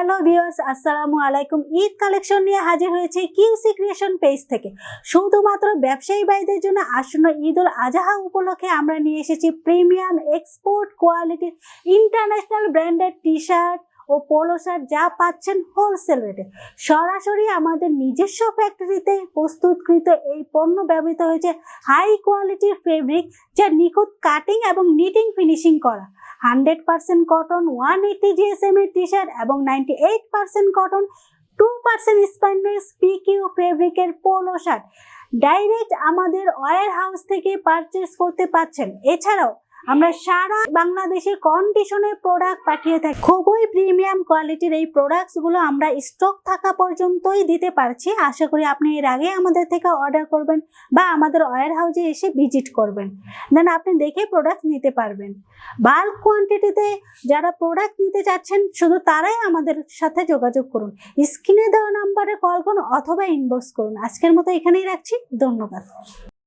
Hello viewers, আসসালামু আলাইকুম। Eid collection নিয়ে হাজির হয়েছে কিউসি ক্রিয়েশন পেজ থেকে। শুধুমাত্র ব্যবসায়ী ভাইদের জন্য আসন্ন ঈদ উল আজহা উপলক্ষে আমরা নিয়ে এসেছি প্রিমিয়াম এক্সপোর্ট কোয়ালিটির ইন্টারন্যাশনাল ব্র্যান্ডেড টি শার্ট ও পোলো শার্ট, যা পাচ্ছেন হোলসেল রেটে। সরাসরি আমাদের নিজস্ব ফ্যাক্টরিতে প্রস্তুতকৃত এই পণ্য ব্যবহৃত হয়েছে হাই কোয়ালিটির ফেব্রিক, যা নিখুঁত কাটিং এবং নিটিং ফিনিশিং করা। 100% কটন 180 GSM এর টি শার্ট এবং 98% কটন 2% স্প্যান্ডেক্স পিকিউ ফেব্রিকের পোলো শার্ট ডাইরেক্ট আমাদের ওয়্যার হাউস থেকে পারচেস করতে পারছেন। এছাড়াও আমরা সারা বাংলাদেশে কন্ডিশনের প্রোডাক্ট পাঠিয়ে থাকি। খুবই প্রিমিয়াম কোয়ালিটির এই প্রোডাক্টসগুলো আমরা স্টক থাকা পর্যন্তই দিতে পারছি। আশা করি আপনি এর আগে আমাদের থেকে অর্ডার করবেন বা আমাদের ওয়্যার হাউসে এসে ভিজিট করবেন, দেন আপনি দেখে প্রোডাক্ট নিতে পারবেন। বাল্ক কোয়ান্টিটিতে যারা প্রোডাক্ট নিতে চাচ্ছেন শুধু তারাই আমাদের সাথে যোগাযোগ করুন। স্ক্রিনে দেওয়া নাম্বারে কল করুন অথবা ইনবক্স করুন। আজকের মতো এখানেই রাখছি, ধন্যবাদ।